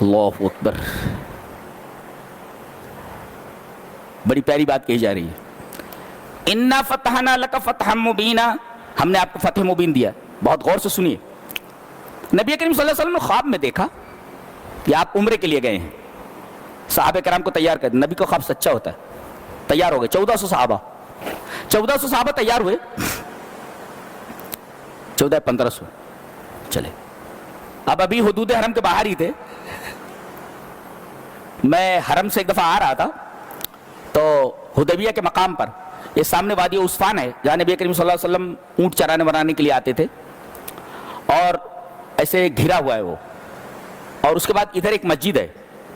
اللہ اکبر، بڑی پیاری بات کہی جا رہی ہے. انا فتحنا لک فتحا مبینا، ہم نے آپ کو فتح مبین دیا. بہت غور سے سنیے. نبی کریم صلی اللہ علیہ وسلم نے خواب میں دیکھا کہ آپ عمرے کے لیے گئے ہیں. صحابہ کرام کو تیار کر دیا. نبی کا خواب سچا ہوتا ہے. تیار ہو گئے 1400 صحابہ. 1400 صحابہ تیار ہوئے. 1500 چلے. اب ابھی حدود حرم کے باہر ہی تھے. میں حرم سے ایک دفعہ آ رہا تھا تو حدیبیہ کے مقام پر، یہ سامنے وادی عثفان ہے جہاں نبی کریم صلی اللہ علیہ وسلم اونٹ چرانے بنانے کے لیے آتے تھے، اور ایسے گھرا ہوا ہے وہ. اور اس کے بعد ادھر ایک مسجد ہے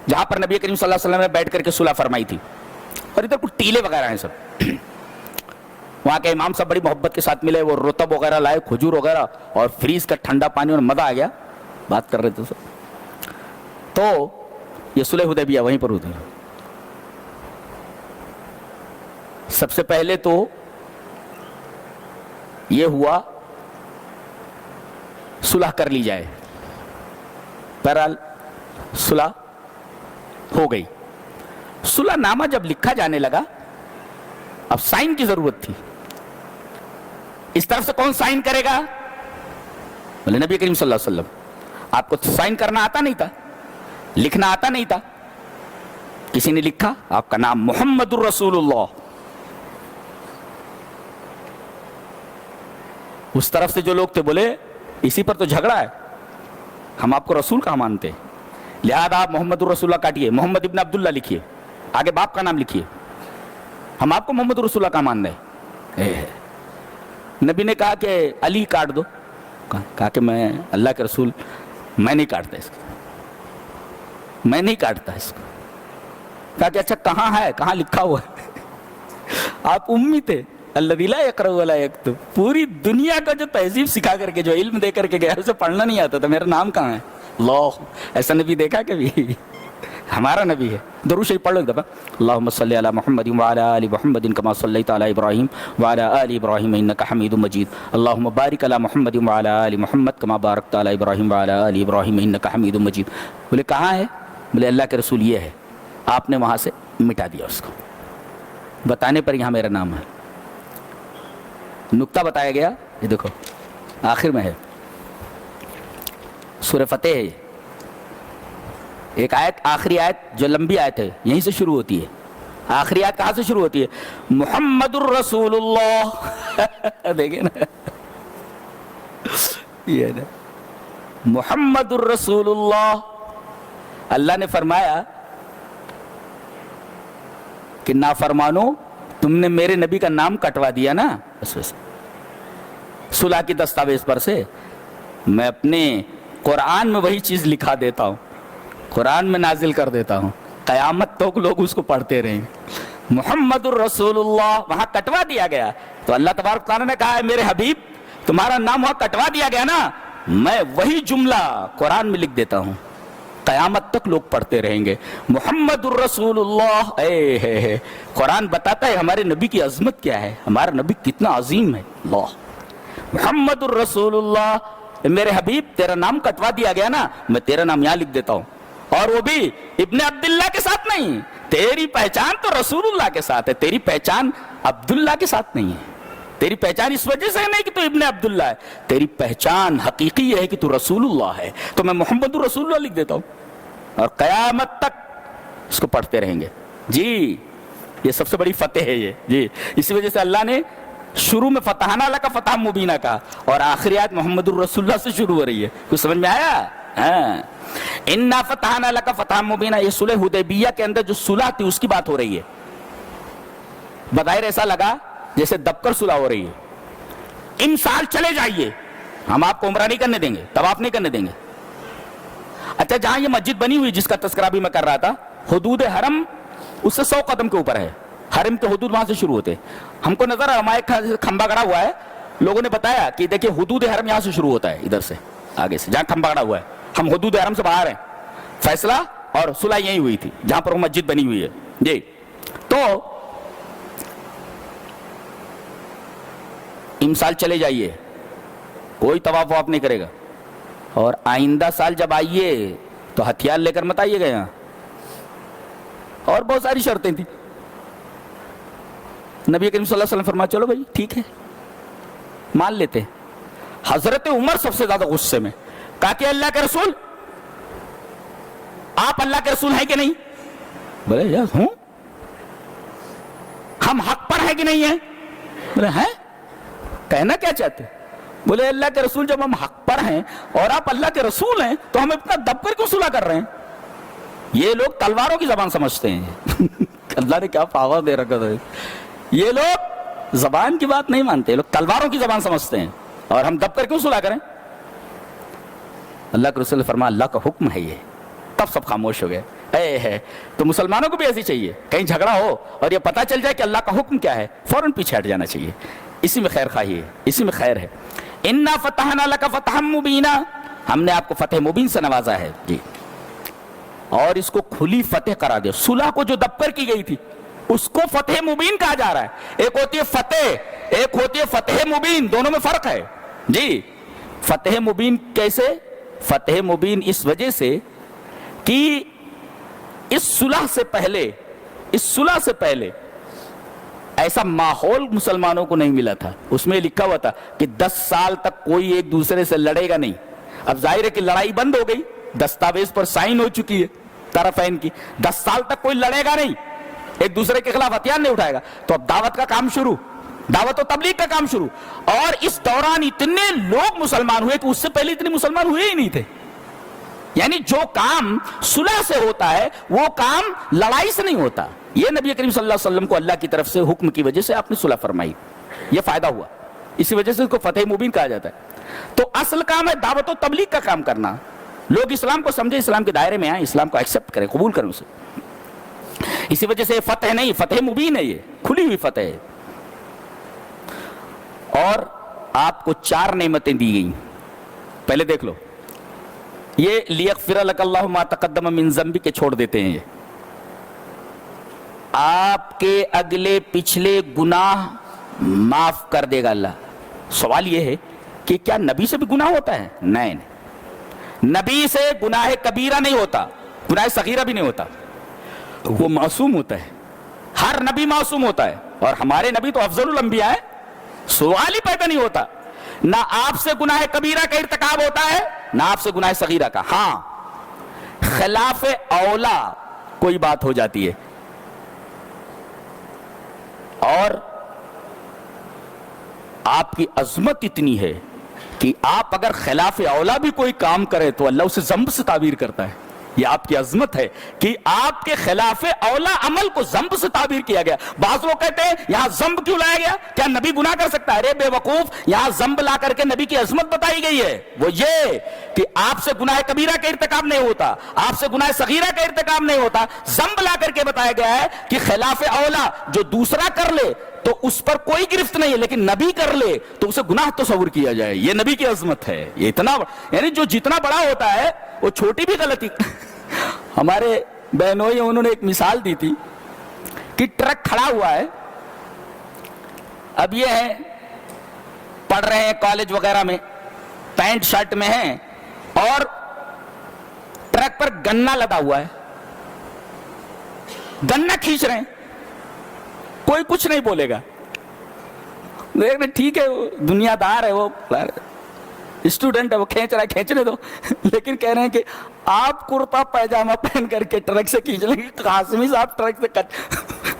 جہاں پر نبی کریم صلی اللہ علیہ وسلم نے بیٹھ کر کے صلح فرمائی تھی. اور ادھر کچھ ٹیلے وغیرہ ہیں سب. وہاں کے امام صاحب بڑی محبت کے ساتھ ملے. وہ رطب وغیرہ لائے، کھجور وغیرہ، اور فریز کا ٹھنڈا پانی، اور مزہ آ گیا. بات کر رہے تھے سب. تو یہ صلح حدیبیہ وہیں پر ہوتی ہے. سب سے پہلے تو یہ ہوا صلح کر لی جائے. بہرحال صلح ہو گئی. صلح نامہ جب لکھا جانے لگا، اب سائن کی ضرورت تھی. اس طرف سے کون سائن کرے گا؟ بولے نبی کریم صلی اللہ علیہ وسلم. آپ کو سائن کرنا آتا نہیں تھا، لکھنا آتا نہیں تھا. کسی نے لکھا آپ کا نام محمد الرسول اللہ. اس طرف سے جو لوگ تھے بولے اسی پر تو جھگڑا ہے، ہم آپ کو رسول کہاں مانتے ہیں، لہذا آپ محمد الرسول اللہ کاٹیے، محمد ابن عبداللہ لکھیے، آگے باپ کا نام لکھیے. ہم آپ کو محمد الرسول اللہ کہاں مان رہے ہیں. نبی نے کہا کہ علی کاٹ دو. کہا کہ میں اللہ کے رسول، میں نہیں کاٹتا اس کو، میں نہیں کاٹتا اس کو. کہا کہ اچھا کہاں ہے، کہاں لکھا ہوا ہے؟ آپ امی تھے. الذی لا یقرأ ولا یکتب. پوری دنیا کا جو تہذیب سکھا کر کے، جو علم دے کر کے گیا، اسے پڑھنا نہیں آتا تھا. میرا نام کہاں ہے؟ اللہ. ایسا نبی دیکھا کبھی؟ ہمارا نبی ہے. درود شریف پڑھ لو ایک دفعہ. اللہم صلی علی محمد وعلی آل محمد کما صلیت علی ابراہیم وعلی آل ابراہیم انک حمید مجید. اللہم بارک علی محمد وعلی آل محمد کما بارکت علی ابراہیم وعلی آل ابراہیم انک حمید مجید. بولے کہاں ہے؟ بولے اللہ کے رسول یہ ہے. آپ نے وہاں سے مٹا دیا اس کو، بتانے پر یہاں میرا نام ہے. نکتہ بتایا گیا. یہ دیکھو آخر میں ہے، سورہ فتح ہے. ایک آیت، آخری آیت جو لمبی آیت ہے، یہیں سے شروع ہوتی ہے. آخری آیت کہاں سے شروع ہوتی ہے؟ محمد الرسول اللہ. دیکھیں نا، یہ نا محمد الرسول اللہ. اللہ نے فرمایا کہ نافرمانو، تم نے میرے نبی کا نام کٹوا دیا نا. بس صلح کی دستاویز پر سے میں اپنے قرآن میں وہی چیز لکھا دیتا ہوں، قرآن میں نازل کر دیتا ہوں. قیامت تک لوگ اس کو پڑھتے رہیں گے. محمد الرسول اللہ وہاں کٹوا دیا گیا. تو اللہ تبارک تعالیٰ نے کہا ہے میرے حبیب تمہارا نام وہاں کٹوا دیا گیا نا، میں وہی جملہ قرآن میں لکھ دیتا ہوں، قیامت تک لوگ پڑھتے رہیں گے. محمد الرسول اللہ. اے قرآن بتاتا ہے ہمارے نبی کی عظمت کیا ہے، ہمارا نبی کتنا عظیم ہے. اللہ محمد الرسول اللہ. میرے حبیب تیرا نام کٹوا دیا گیا نا، میں تیرا نام یہاں لکھ دیتا ہوں. اور وہ بھی ابن عبداللہ کے ساتھ نہیں. تیری پہچان تو رسول اللہ کے ساتھ ہے، تیری پہچان عبداللہ کے ساتھ نہیں ہے. تیری پہچان اس وجہ سے نہیں کہ تو ابن عبداللہ ہے، تیری پہچان حقیقی یہ ہے کہ تو رسول اللہ ہے. تو میں محمد الرسول اللہ لکھ دیتا ہوں اور قیامت تک اس کو پڑھتے رہیں گے. جی یہ سب سے بڑی فتح ہے یہ. جی اسی وجہ سے اللہ نے شروع میں فتحنا لک فتح مبینہ کہا، اور آخری آیت محمد الرسول اللہ سے شروع ہو رہی ہے. کچھ سمجھ میں آیا؟ ہاں. انا فتحنا لک فتح مبینہ. یہ صلح حدیبیہ کے اندر جو صلح تھی اس کی بات ہو رہی ہے. بظاہر ایسا لگا جیسے دب کر صلح ہو رہی ہے. ان سال چلے جائیے، ہم آپ کو عمرہ نہیں کرنے دیں گے، طواف نہیں کرنے دیں گے. اچھا جہاں یہ مسجد بنی ہوئی جس کا تذکرہ بھی میں کر رہا تھا، حدود حرم اس سے 100 قدم کے اوپر ہے. حرم کے حدود وہاں سے شروع ہوتے. ہم کو نظر ہمارے کھمبا گڑا ہوا ہے، لوگوں نے بتایا کہ دیکھیں حدود حرم یہاں سے شروع ہوتا ہے، ادھر سے آگے سے جہاں کھمبا گڑا ہوا ہے. ہم حدود حرم سے باہر ہیں. فیصلہ اور صلح یہی ہوئی تھی جہاں پر وہ مسجد بنی ہوئی ہے. جی تو امسال چلے جائیے، کوئی طواف واف نہیں کرے گا. اور آئندہ سال جب آئیے تو ہتھیار لے کر مت آئیے گا یہاں. اور بہت ساری شرطیں تھیں. نبی کریم صلی اللہ علیہ وسلم فرمایا چلو بھائی ٹھیک ہے مان لیتے. حضرت عمر سب سے زیادہ غصے میں کہا کہ اللہ کے رسول آپ اللہ کے رسول ہیں کہ نہیں؟ بولے یس ہوں. ہم حق پر ہیں کہ نہیں ہیں؟ بولے ہیں. کہنا کیا چاہتے؟ بولے اللہ کے رسول جب ہم حق پر ہیں اور آپ اللہ کے رسول ہیں تو ہم اتنا دب کر کیوں صلح کر رہے ہیں؟ یہ لوگ تلواروں کی زبان سمجھتے ہیں. اللہ نے کیا پاور دے رکھا تھا. یہ لوگ زبان کی بات نہیں مانتے, لوگ تلواروں کی زبان سمجھتے ہیں, اور ہم دب کر کیوں صلح کریں؟ اللہ کے رسول نے فرمایا اللہ کا حکم ہے یہ. تب سب خاموش ہو گئے. اے ہے تو مسلمانوں کو بھی ایسی چاہیے, کہیں جھگڑا ہو اور یہ پتہ چل جائے کہ اللہ کا حکم کیا ہے, فوراً پیچھے ہٹ جانا چاہیے. اسی میں خیر خواہی ہے, اسی میں خیر ہے. انا فتحنا لک فتحا مبینا, ہم نے آپ کو فتح مبین سے نوازا ہے جی, اور اس کو کھلی فتح کرا دیا. صلح کو جو دب کر کی گئی تھی اس کو فتح مبین کہا جا رہا ہے. ایک ہوتی ہے فتح, ایک ہوتی ہے فتح مبین, دونوں میں فرق ہے جی. فتح مبین کیسے؟ فتح مبین اس وجہ سے کہ اس صلح سے پہلے ایسا ماحول مسلمانوں کو نہیں ملا تھا. اس میں لکھا ہوا تھا کہ 10 سال تک کوئی ایک دوسرے سے لڑے گا نہیں. اب ظاہر ہے کہ لڑائی بند ہو گئی, دستاویز پر سائن ہو چکی ہے طرفین کی. 10 سال تک کوئی لڑے گا نہیں, ایک دوسرے کے خلاف ہتھیار نہیں اٹھائے گا. تو اب دعوت کا کام شروع, دعوت و تبلیغ کا کام شروع. اور اس دوران اتنے لوگ مسلمان ہوئے کہ اس سے پہلے اتنے مسلمان ہوئے ہی نہیں تھے. یعنی جو کام صلح سے ہوتا ہے وہ کام لڑائی سے نہیں ہوتا. یہ نبی کریم صلی اللہ علیہ وسلم کو اللہ کی طرف سے حکم کی وجہ سے آپ نے صلح فرمائی, یہ فائدہ ہوا. اسی وجہ سے اس کو فتح مبین کہا جاتا ہے. تو اصل کام ہے دعوت و تبلیغ کا کام کرنا. لوگ اسلام کو سمجھے, اسلام کے دائرے میں آئیں, اسلام کو ایکسپٹ کریں, قبول کریں اسے. اسی وجہ سے فتح نہیں, فتح مبین ہے, یہ کھلی ہوئی فتح ہے. اور آپ کو 4 نعمتیں دی گئیں. پہلے دیکھ لو, یہ لیغفر لک اللہ ما تقدم من ذنبک کے چھوڑ دیتے ہیں. یہ آپ کے اگلے پچھلے گناہ معاف کر دے گا اللہ. سوال یہ ہے کہ کیا نبی سے بھی گناہ ہوتا ہے؟ نہیں, نبی سے گناہ کبیرہ نہیں ہوتا, گناہ صغیرہ بھی نہیں ہوتا. وہ معصوم ہوتا ہے, ہر نبی معصوم ہوتا ہے, اور ہمارے نبی تو افضل الانبیاء ہے. سوال ہی پیدا نہیں ہوتا. نہ آپ سے گناہ کبیرہ کا ارتکاب ہوتا ہے نہ آپ سے گناہ صغیرہ کا. ہاں خلاف اولا کوئی بات ہو جاتی ہے, اور آپ کی عظمت اتنی ہے کہ آپ اگر خلاف اولا بھی کوئی کام کرے تو اللہ اسے ذنب سے تعبیر کرتا ہے. یہ آپ کی عظمت ہے کہ آپ کے خلاف اولا عمل کو ذنب سے تعبیر کیا گیا. بعض لوگ کہتے ہیں یہاں ذنب کیوں لایا گیا, کیا نبی گناہ کر سکتا ہے؟ ارے بے وقوف, یہاں ذنب لا کر کے نبی کی عظمت بتائی گئی ہے. وہ یہ کہ آپ سے گناہ کبیرہ کا ارتکاب نہیں ہوتا, آپ سے گناہ صغیرہ کا ارتکاب نہیں ہوتا. ذنب لا کر کے بتایا گیا ہے کہ خلاف اولا جو دوسرا کر لے تو اس پر کوئی گرفت نہیں ہے, لیکن نبی کر لے تو اسے گناہ تصور کیا جائے. یہ نبی کی عظمت ہے. یہ اتنا, یعنی جو جتنا بڑا ہوتا ہے وہ چھوٹی بھی غلطی. ہمارے بہنوئی انہوں نے ایک مثال دی تھی کہ ٹرک کھڑا ہوا ہے, اب یہ ہے پڑھ رہے ہیں کالج وغیرہ میں, پینٹ شرٹ میں ہیں, اور ٹرک پر گنا لدا ہوا ہے, گنا کھینچ رہے ہیں, کوئی کچھ نہیں بولے گا. ٹھیک ہے دنیا دار ہے, وہ اسٹوڈنٹ ہے, وہ کھینچ رہا ہے, کھینچنے دو. لیکن کہہ رہے ہیں کہ آپ کرتا پیجامہ پہن کر کے ٹرک سے کھینچ لیں گے, قاسمی صاحب ٹرک سے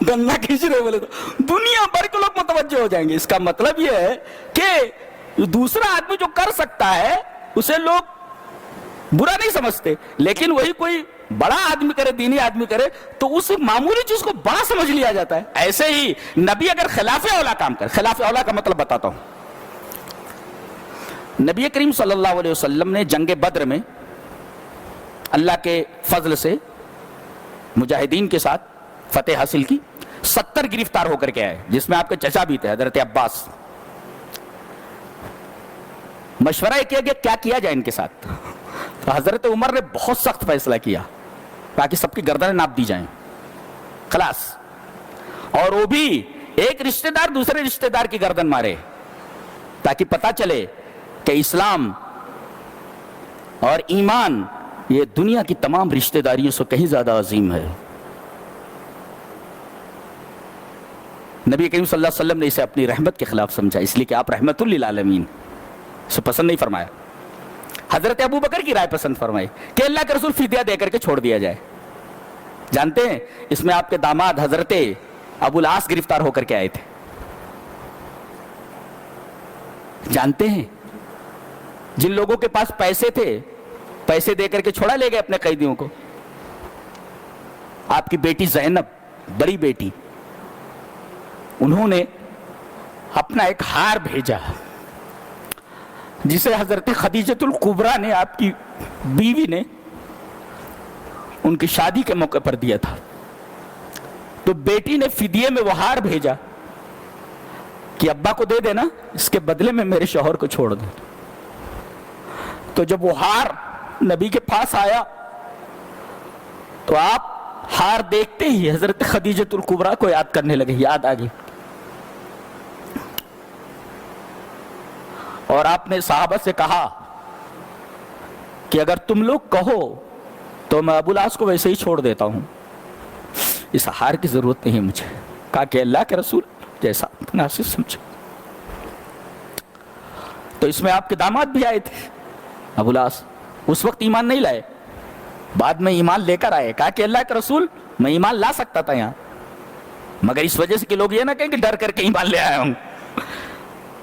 گنا کھینچ رہے بولے تو دنیا بھر کے لوگ متوجہ ہو جائیں گے. اس کا مطلب یہ ہے کہ دوسرا آدمی جو کر سکتا ہے اسے لوگ برا نہیں سمجھتے, لیکن وہی کوئی بڑا آدمی کرے, دینی آدمی کرے, تو اس معمولی چیز کو بڑا سمجھ لیا جاتا ہے. ایسے ہی نبی اگر خلاف اولا کام کرے, خلاف اولا کا مطلب بتاتا ہوں. نبی کریم صلی اللہ علیہ وسلم نے جنگ بدر میں اللہ کے فضل سے مجاہدین کے ساتھ فتح حاصل کی. 70 گرفتار ہو کر کے آئے, جس میں آپ کے چچا بھی تھے حضرت عباس. مشورہ کیا گیا کیا کیا جائے ان کے ساتھ, تو حضرت عمر نے بہت سخت فیصلہ کیا تاکہ سب کی گردنیں ناپ دی جائیں, خلاص. اور وہ بھی ایک رشتہ دار دوسرے رشتہ دار کی گردن مارے, تاکہ پتہ چلے کہ اسلام اور ایمان یہ دنیا کی تمام رشتہ داریوں سے کہیں زیادہ عظیم ہے. نبی کریم صلی اللہ علیہ وسلم نے اسے اپنی رحمت کے خلاف سمجھا، اس لیے کہ آپ رحمت للعالمین، اسے پسند نہیں فرمایا. حضرت ابو بکر کی رائے پسند فرمائی کہ اللہ کے رسول فدیہ دے کر کے چھوڑ دیا جائے. جانتے ہیں اس میں آپ کے داماد حضرت ابو العاص گرفتار ہو کر کے آئے تھے. جانتے ہیں جن لوگوں کے پاس پیسے تھے، پیسے دے کر کے چھوڑا لے گئے اپنے قیدیوں کو. آپ کی بیٹی زینب، بڑی بیٹی، انہوں نے اپنا ایک ہار بھیجا جسے حضرت خدیجۃ الکبریٰ نے، آپ کی بیوی نے، ان کی شادی کے موقع پر دیا تھا. تو بیٹی نے فدیے میں وہ ہار بھیجا کہ ابا کو دے دینا، اس کے بدلے میں میرے شوہر کو چھوڑ دیں. تو جب وہ ہار نبی کے پاس آیا تو آپ ہار دیکھتے ہی حضرت خدیجۃ الکبریٰ کو یاد کرنے لگے، یاد آ گئی. اور آپ نے صحابہ سے کہا کہ اگر تم لوگ کہو تو میں ابو العاص کو ویسے ہی چھوڑ دیتا ہوں، اس ہار کی ضرورت نہیں مجھے. کہا کہ اللہ کے رسول جیسا مناسب سمجھو. تو اس میں آپ کے داماد بھی آئے تھے. ابو العاص اس وقت ایمان نہیں لائے، بعد میں ایمان لے کر آئے. کہا کہ اللہ کے رسول میں ایمان لا سکتا تھا یہاں، مگر اس وجہ سے کہ لوگ یہ نہ کہیں کہ ڈر کر کے ایمان لے آیا ہوں،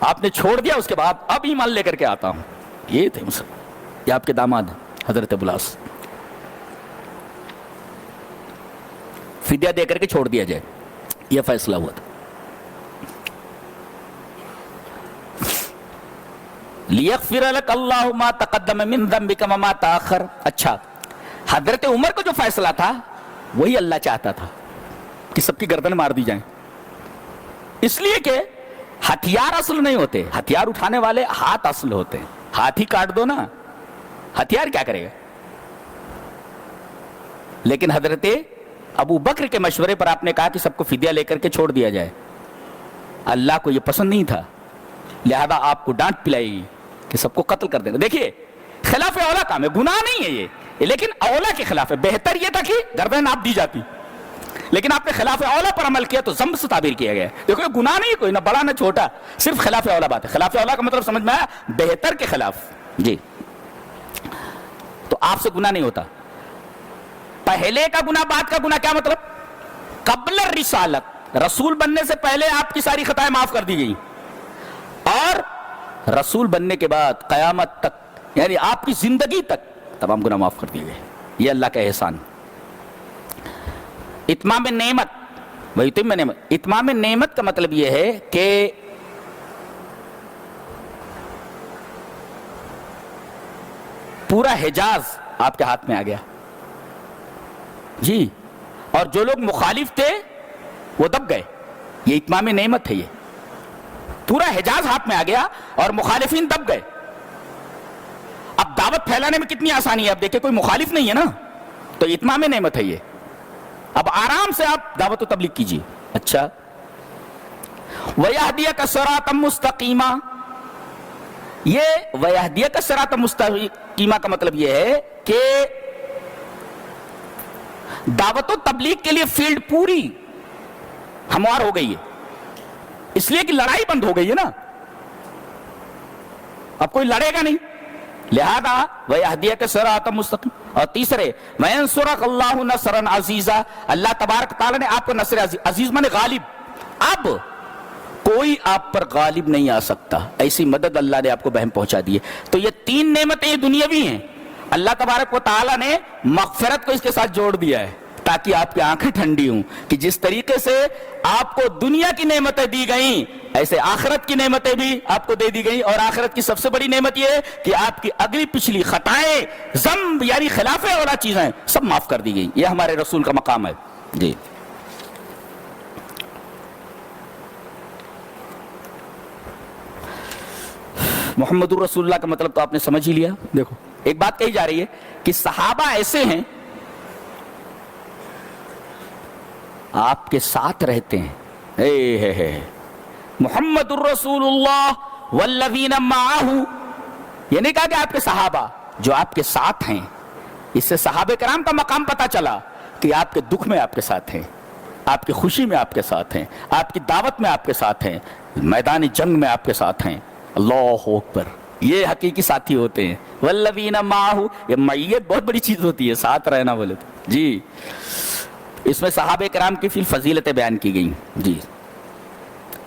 آپ نے چھوڑ دیا، اس کے بعد اب ایمان لے کر کے آتا ہوں. یہ تھے مسلمان، یہ آپ کے داماد حضرت ابو العاص. فدیہ دے کر کے چھوڑ دیا جائے، یہ فیصلہ ہوا تھا. لِيَغْفِرَ لَكَ اللَّهُ مَا تَقَدَّمَ مِن ذَنبِكَ وَمَا تَأَخَّرَ. اچھا، حضرت عمر کو جو فیصلہ تھا وہی اللہ چاہتا تھا کہ سب کی گردن مار دی جائیں، اس لیے کہ ہتھیار اصل نہیں ہوتے، ہتھیار اٹھانے والے ہاتھ اصل ہوتے ہیں. ہاتھ ہی کاٹ دو نا، ہتھیار کیا کرے گا؟ لیکن حضرت ابو بکر کے مشورے پر آپ نے کہا کہ سب کو فدیہ لے کر کے چھوڑ دیا جائے. اللہ کو یہ پسند نہیں تھا، لہذا آپ کو ڈانٹ پلائی کہ سب کو قتل کر دینا. دیکھیے خلاف اولا کام ہے، گناہ نہیں ہے یہ، لیکن اولا کے خلاف ہے. بہتر یہ تھا کہ گردن آپ دی جاتی، لیکن آپ نے خلاف اولا پر عمل کیا تو ذنب سے تعبیر کیا گیا. دیکھو یہ گناہ نہیں ہے کوئی، نہ بڑا نہ چھوٹا، صرف خلاف اولا بات ہے. خلاف اولا کا مطلب سمجھ میں آیا؟ بہتر کے خلاف. جی، تو آپ سے گناہ نہیں ہوتا. پہلے کا گناہ، بعد کا گناہ، کیا مطلب؟ قبل الرسالت، رسول بننے سے پہلے آپ کی ساری خطائیں معاف کر دی گئی، اور رسول بننے کے بعد قیامت تک، یعنی آپ کی زندگی تک تمام گناہ معاف کر دیے گئے. یہ اللہ کا احسان. اتمام نعمت، ویتم نعمت، اتمام نعمت کا مطلب یہ ہے کہ پورا حجاز آپ کے ہاتھ میں آ گیا. جی، اور جو لوگ مخالف تھے وہ دب گئے. یہ اتمام نعمت ہے. یہ پورا حجاز ہاتھ میں آ گیا اور مخالفین دب گئے. اب دعوت پھیلانے میں کتنی آسانی ہے. اب دیکھیں کوئی مخالف نہیں ہے نا، تو اتمام نعمت ہے یہ. اب آرام سے آپ دعوت و تبلیغ کیجیے. اچھا، وَيَهْدِيَكَ صِرَاطًا مُسْتَقِيمًا، یہ وَيَهْدِيَكَ صِرَاطًا مُسْتَقِيمًا کا مطلب یہ ہے کہ دعوت و تبلیغ کے لیے فیلڈ پوری ہموار ہو گئی ہے، اس لیے کہ لڑائی بند ہو گئی ہے نا، اب کوئی لڑے گا نہیں، لہذا وَيَهْدِيَكَ صِرَاطًا مُسْتَقِيمًا. اور تیسرے وَيَنْصُرَكَ اللَّهُ نَصْرًا عَزِيزًا، اللہ تبارک تعالیٰ نے آپ کو نصر عزیز مانے غالب، اب کوئی آپ پر غالب نہیں آ سکتا، ایسی مدد اللہ نے آپ کو بہم پہنچا دی ہے. تو یہ تین نعمتیں یہ دنیاوی ہیں. اللہ تبارک و تعالیٰ نے مغفرت کو اس کے ساتھ جوڑ دیا ہے تاکہ آپ کی آنکھیں ٹھنڈی ہوں کہ جس طریقے سے آپ کو دنیا کی نعمتیں دی گئیں ایسے آخرت کی نعمتیں بھی آپ کو دے دی گئیں. اور آخرت کی سب سے بڑی نعمت یہ ہے کہ آپ کی اگلی پچھلی خطائیں، ذنب یعنی خلاف اولا چیزیں سب معاف کر دی گئیں. یہ ہمارے رسول کا مقام ہے. جی، محمد الرسول اللہ کا مطلب تو آپ نے سمجھ ہی لیا. دیکھو ایک بات کہی جا رہی ہے کہ صحابہ ایسے ہیں آپ کے ساتھ رہتے ہیں. محمد الرسول اللہ والذین معہ، یہ نہیں کہا کہ آپ کے صحابہ جو آپ کے ساتھ ہیں اس سے صحابہ کرام کا مقام پتا چلا کہ آپ کے دکھ میں آپ کے ساتھ ہیں، آپ کی خوشی میں آپ کے ساتھ ہیں، آپ کی دعوت میں آپ کے ساتھ ہیں، میدان جنگ میں آپ کے ساتھ ہیں. اللہ اکبر. یہ حقیقی ساتھی ہوتے ہیں. والذین معہ، یہ معیت بہت بڑی چیز ہوتی ہے، ساتھ رہنا بولے تو. جی اس میں صحابہ کرام کی فضیلتیں بیان کی گئی. جی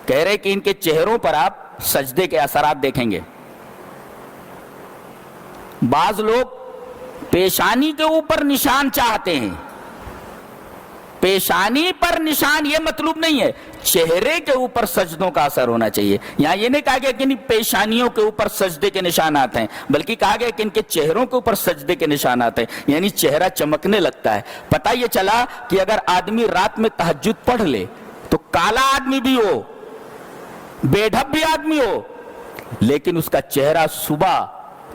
کہہ رہے کہ ان کے چہروں پر آپ سجدے کے اثرات دیکھیں گے. بعض لوگ پیشانی کے اوپر نشان چاہتے ہیں. پیشانی پر نشان یہ مطلوب نہیں ہے، چہرے کے اوپر سجدوں کا اثر ہونا چاہیے. یہاں یہ نہیں کہا گیا کہ پیشانیوں کے اوپر سجدے کے نشانات ہیں، بلکہ کہا گیا کہ ان کے چہروں کے اوپر سجدے کے نشانات ہیں، یعنی چہرہ چمکنے لگتا ہے. پتہ یہ چلا کہ اگر آدمی رات میں تہجد پڑھ لے تو کالا آدمی بھی ہو، بے ڈھب بھی آدمی ہو، لیکن اس کا چہرہ صبح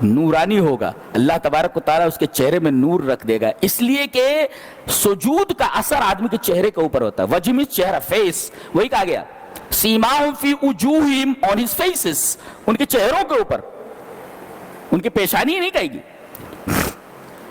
نورانی ہوگا. اللہ تبارک و تعالیٰ اس کے چہرے میں نور رکھ دے گا، اس لیے کہ سجود کا اثر آدمی کے چہرے کے اوپر ہوتا ہے. وجہ میں چہرہ، فیس، وہی کہا گیا سیماہم فی وجوہہم، آن ہز فیسز، ان کے چہروں کے اوپر، ان کی پیشانی نہیں کہے گی.